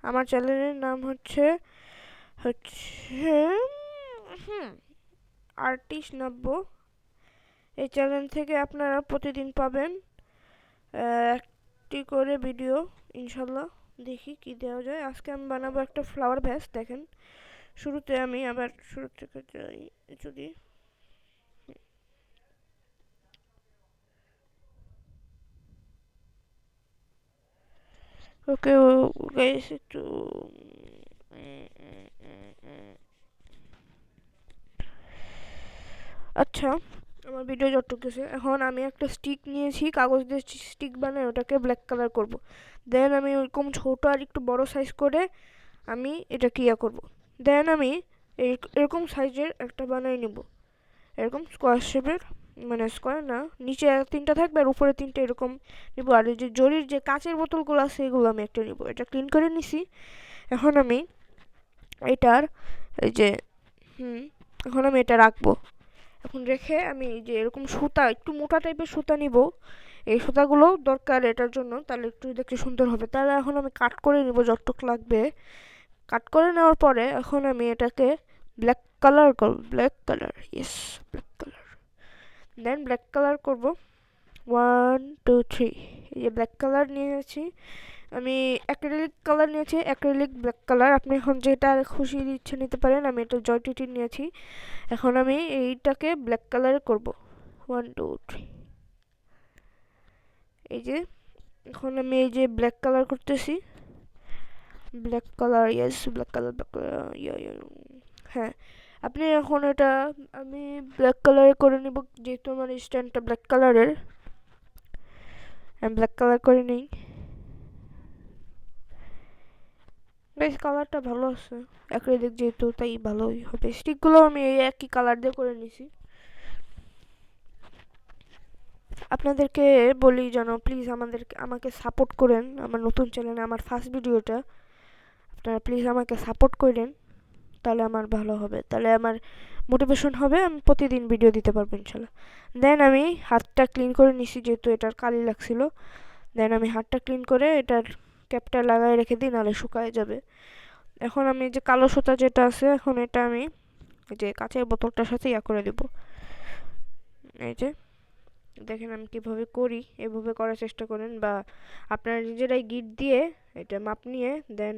আমার চ্যানেলের নাম হচ্ছে হচ্ছে আর্টিস্ট নব্য। এই চ্যানেল থেকে আপনারা প্রতিদিন পাবেন একটি করে ভিডিও ইনশাল্লাহ। দেখি কি দেওয়া যায়। আজকে আমি বানাবো একটা ফ্লাওয়ার ভ্যাস। দেখেন, শুরুতে আমি আবার শুরু থেকে যাই। যদি ওকে গাইস একটু আচ্ছা, আমার ভিডিও যতটুকু গেছে। এখন আমি একটা স্টিক নিয়েছি, কাগজ দিয়ে স্টিক বানাই, ওটাকে ব্ল্যাক কালার করব। দেন আমি ওরকম ছোট আর একটু বড় সাইজ করে আমি এটা ক্রিয়া করব। দেন আমি এরকম সাইজের একটা বানাই নিব, এরকম স্কোয়ার শেপের, মানে স্কোয়ার না, নিচে তিনটা থাকবে আর উপরে তিনটা এরকম নিব। আর এই যে জরির যে কাঁচের বোতলগুলো আছে এগুলো আমি একটা নিব। এটা ক্লিন করে নিছি। এখন আমি এটার এই যে এখন আমি এটা রাখবো। এখন রেখে আমি এই যে এরকম সুতা, একটু মোটা টাইপের সুতা নিব। এই সুতাগুলো দরকার এটার জন্য, তাহলে একটু দেখতে সুন্দর হবে। তাহলে এখন আমি কাট করে নিব যতটুকু লাগবে। কাট করে নেওয়ার পরে এখন আমি এটাকে ব্ল্যাক কালার করব। Black colour, yes, black colour. Then black colour করব। 1 2 3, এই যে ব্ল্যাক কালার নিয়েছি আমি। অ্যাক্রিলিক কালার নিয়েছি, অ্যাক্রিলিক ব্ল্যাক কালার। আপনি এখন যেটা খুশি ইচ্ছে নিতে পারেন। আমি এটা জয়টিটি নিয়েছি। এখন আমি এইটাকে ব্ল্যাক কালার করব। 1 2 3, এই যে এখন আমি এই যে ব্ল্যাক কালার করতেছি। Black colour, yes, black colour, black colour, হ্যাঁ। আপনি এখন এটা আমি ব্ল্যাক কালার করে নিব, যেহেতু আমার স্ট্যান্ডটা ব্ল্যাক কালারের। আমি ব্ল্যাক কালার করে নিই। বেশ কালারটা ভালো আছে, অ্যাক্রিলিক যেহেতু তাই ভালোই হবে। স্টিকগুলো আমি এই একই কালার দিয়ে করে নিছি। আপনাদেরকে বলি যেন প্লিজ আমাকে সাপোর্ট করেন। আমার নতুন চ্যানেলে আমার ফার্স্ট ভিডিওটা, আপনারা প্লিজ আমাকে সাপোর্ট করেন। তাহলে আমার ভালো হবে, তাহলে আমার মোটিভেশন হবে, আমি প্রতিদিন ভিডিও দিতে পারবো ইনশাল্লাহ। দেন আমি হাতটা ক্লিন করে নিছি, যেহেতু এটার কালি লাগছিল। দেন আমি হাতটা ক্লিন করে এটার ক্যাপটা লাগাই রেখে দিই, নাহলে শুকায় যাবে। এখন আমি যে কালো সুতা যেটা আছে, এখন এটা আমি এই যে কাঁচের বোতলটার সাথে করে দেব। এই যে দেখেন আমি কিভাবে করি, এভাবে করার চেষ্টা করেন। বা আপনারা নিজেরাই গিট দিয়ে এটা মাপ নিয়ে দেন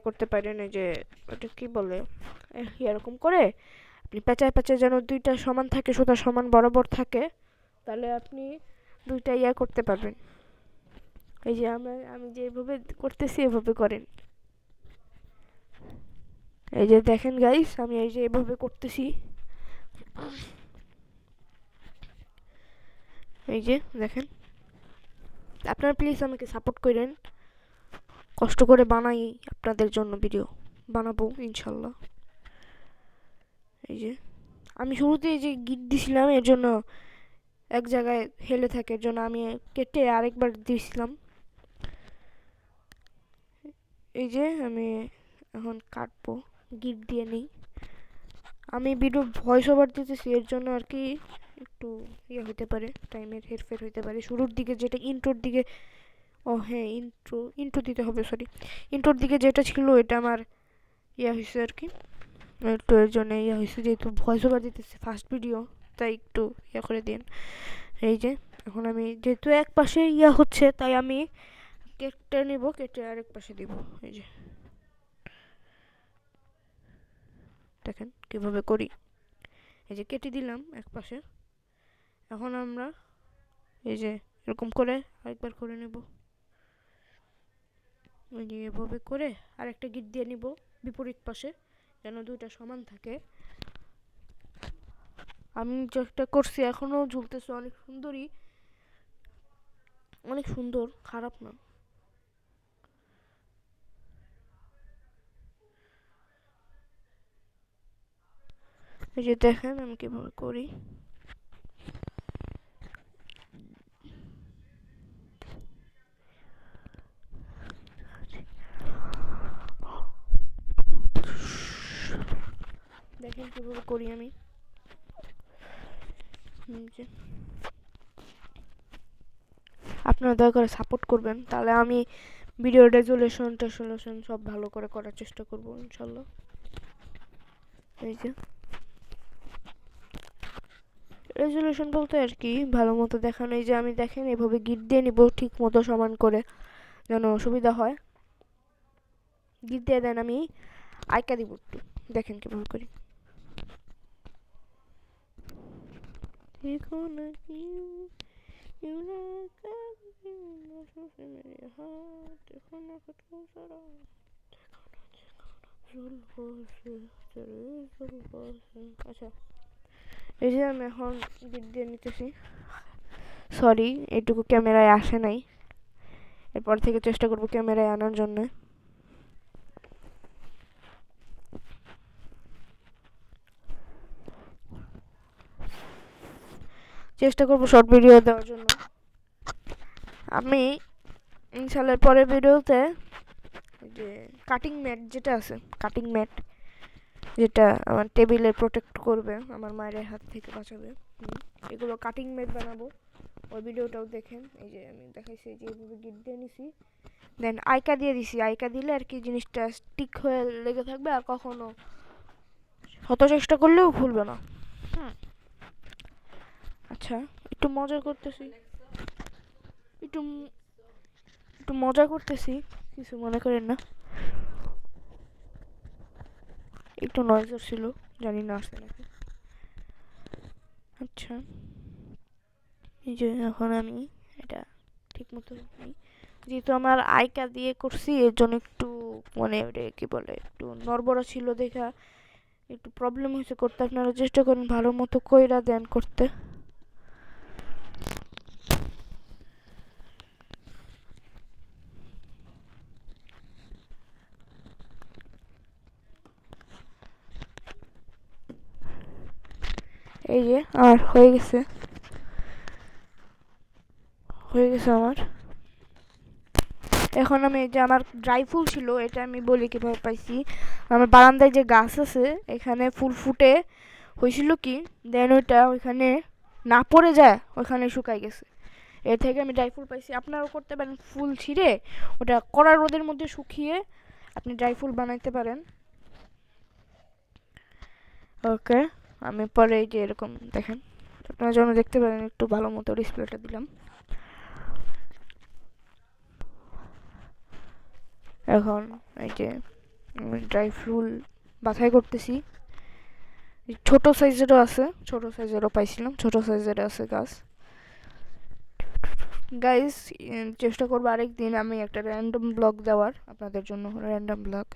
করতে পারেন। এই যে ওটা কি বলে, এরকম করে আপনি পেঁচায় পেঁচায় যেন দুইটা সমান থাকে, সুতা সমান বরাবর থাকে, তাহলে আপনি দুইটা করতে পারবেন। এই যে আমি যে এভাবে করতেছি এভাবে করেন। এই যে দেখেন গাইস, আমি এই যে এভাবে করতেছি। এই যে দেখেন, আপনারা প্লিজ আমাকে সাপোর্ট করেন। কষ্ট করে বানাই আপনাদের জন্য ভিডিও, বানাবো ইনশাল্লাহ। এই যে আমি শুরুতে এই যে গিট দিছিলাম, এর জন্য এক জায়গায় হেলে থাকে, এর জন্য আমি কেটে আরেকবার দিয়েছিলাম। এই যে আমি এখন কাটবো, গিট দিয়ে নেই। আমি ভিডিও ভয়েস ওভার দিতেছি, এর জন্য আর কি একটু হতে পারে, টাইমের হেরফের হতে পারে। শুরুর দিকে যেটা ইন্ট্রোর দিকে, ও হ্যাঁ, ইন্ট্রো ইন্ট্রো দিতে হবে, সরি। ইন্ট্রোর দিকে যেটা ছিল এটা আমার হয়েছে আর কি। একটু এর জন্য হয়েছে, যেহেতু ভয়েস ওভার দিতেছি ফার্স্ট ভিডিও, তাই একটু করে দিন। এই যে এখন আমি যেহেতু এক পাশে হচ্ছে, তাই আমি কেটে নিব, কেটে আরেক পাশে দিব। এই যে দেখেন কিভাবে করি। এই যে কেটে দিলাম এক পাশে। এখন আমরা এই যে এরকম করে আরেকবার করে নেব। এই যে এভাবে করে আরেকটা গিট দিয়ে নিব বিপরীত পাশে, যেন দুইটা সমান থাকে। আমি যেটা করছি এখনো ঝুলতেছে অনেক সুন্দরই, অনেক সুন্দর, খারাপ না। এই যে দেখেন আমি কিভাবে করি। দেখেন কিভাবে করি আমি। যে আপনারা দয়া করে সাপোর্ট করবেন, তাহলে আমি ভিডিও রেজুলেশন টেসুলেশন সব ভালো করে করার চেষ্টা করবো ইনশাল্লাহ। এই যে রেজুলেশন বলতে আর কি ভালো মতো দেখানো। এই যে আমি দেখেন এভাবে গিট দিয়ে নিব ঠিক মতো সমান করে যেন সুবিধা হয়। গিট দিয়ে দেন আমি আইকা দিব একটু, দেখেন কিভাবে করি। আচ্ছা এই যে আমি এখন গিট দিয়ে নিতেছি। সরি এইটুকু ক্যামেরায় আসে নাই, এরপর থেকে চেষ্টা করবো ক্যামেরায় আনার জন্য। চেষ্টা করবো শর্ট ভিডিও দেওয়ার জন্য। আমি ইনশাল্লাহ পরের ভিডিওতে যে কাটিং ম্যাট যেটা আছে, কাটিং ম্যাট যেটা আমার টেবিলে প্রোটেক্ট করবে, আমার মায়ের হাত থেকে বাঁচাবে, এগুলো কাটিং ম্যাট বানাবো। ওই ভিডিওটাও দেখেন। এই যে আমি দেখাইছি যে এইভাবে গিট দিয়ে নিছি, দেন আইকা দিয়ে দিছি। আইকা দিলে আর কি জিনিসটা স্টিক হয়ে লেগে থাকবে আর কখনো শত চেষ্টা করলেও ভুলবে না। আচ্ছা একটু মজা করতেছি, একটু একটু মজা করতেছি, কিছু মনে করেন না। একটু নয়েজ ছিল, জানি না আসছে নাকি। আচ্ছা এই যে এখন আমি এটা ঠিক মতো যেহেতু আমার আইকা দিয়ে করছি এর জন্য একটু মানে কি বলে একটু নড়বড়া ছিল দেখা একটু প্রবলেম হয়েছে করতে। আপনারা চেষ্টা করেন ভালো মতো কইরা দেন করতে। এই যে আমার হয়ে গেছে, হয়ে গেছে আমার। এখন আমি এই যে আমার ড্রাই ফুল ছিল, এটা আমি বলি কিভাবে পাইছি। আমার বারান্দায় যে গাছ আছে এখানে ফুল ফুটে হয়েছিল কি, দেন ওইটা ওইখানে না পড়ে যায়, ওইখানে শুকাই গেছে। এর থেকে আমি ড্রাই ফুল পাইছি। আপনারাও করতে পারেন, ফুল ছিঁড়ে ওটা কড়া রোদের মধ্যে শুকিয়ে আপনি ড্রাই ফুল বানাইতে পারেন। ওকে আমি পরে এই যে এরকম দেখেন, আপনারা যেন দেখতে পারেন, একটু ভালো মতো ডিসপ্লেটা দিলাম। এখন এই যে আমি ড্রাই ফুল বাছাই করতেছি। ছোট সাইজেরও আছে, ছোট সাইজেরও পাইছিলাম, ছোট সাইজের আছে গাছ। গাইস চেষ্টা করবো আরেকদিন আমি একটা র্যান্ডম ব্লগ দেওয়ার আপনাদের জন্য, র্যান্ডম ব্লগ।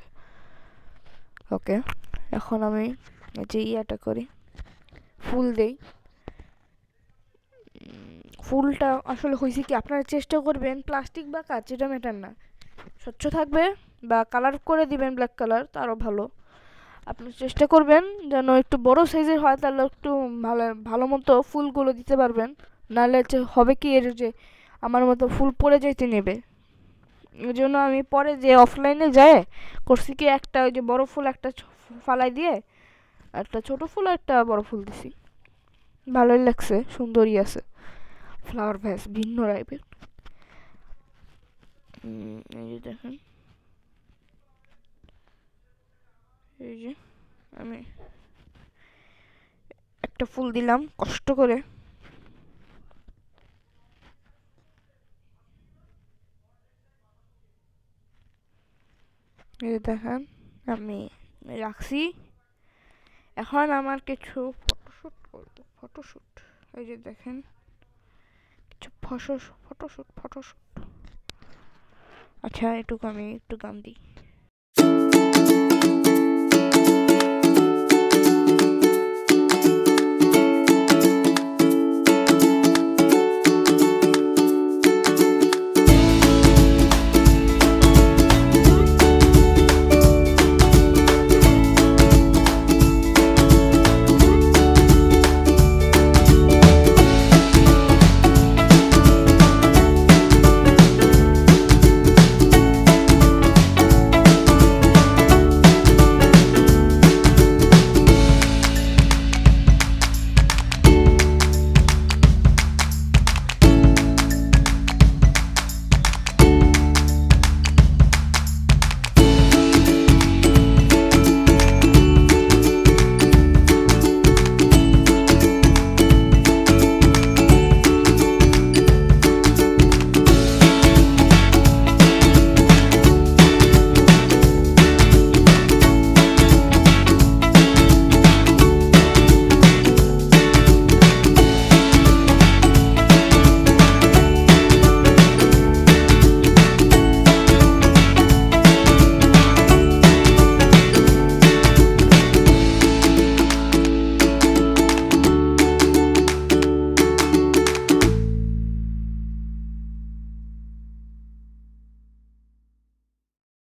ওকে এখন আমি যে ইয়াটা করি, ফুল দেই। ফুলটা আসলে হয়েছে কি, আপনারা চেষ্টা করবেন প্লাস্টিক বা কাঁচ, এটা ম্যাটার না, স্বচ্ছ থাকবে বা কালার করে দিবেন ব্ল্যাক কালার তারও ভালো। আপনি চেষ্টা করবেন যেন একটু বড় সাইজের হয়, তাহলে একটু ভালো ভালো মতো ফুলগুলো দিতে পারবেন। নাহলে হবে কি এর যে আমার মতো ফুল পড়ে যাইতে নেবে। এই জন্য আমি পরে যে অফলাইনে যায় করছি কি, একটা ওই যে বড় ফুল একটা ফালাই দিয়ে একটা ছোট ফুল একটা বড় ফুল দিছি। ভালোই লাগছে, সুন্দরই আছে, ফ্লাওয়ার ভ্যাস ভিন্ন টাইপের। এই যে দেখেন, এই যে আমি একটা ফুল দিলাম কষ্ট করে। এই যে দেখেন আমি রাখছি। এখন আমার কিছু ফটোশুট করবো, ফটোশুট। এই যে দেখেন কিছু ফটোশুট। আচ্ছা এটুকু আমি একটু গান দিই।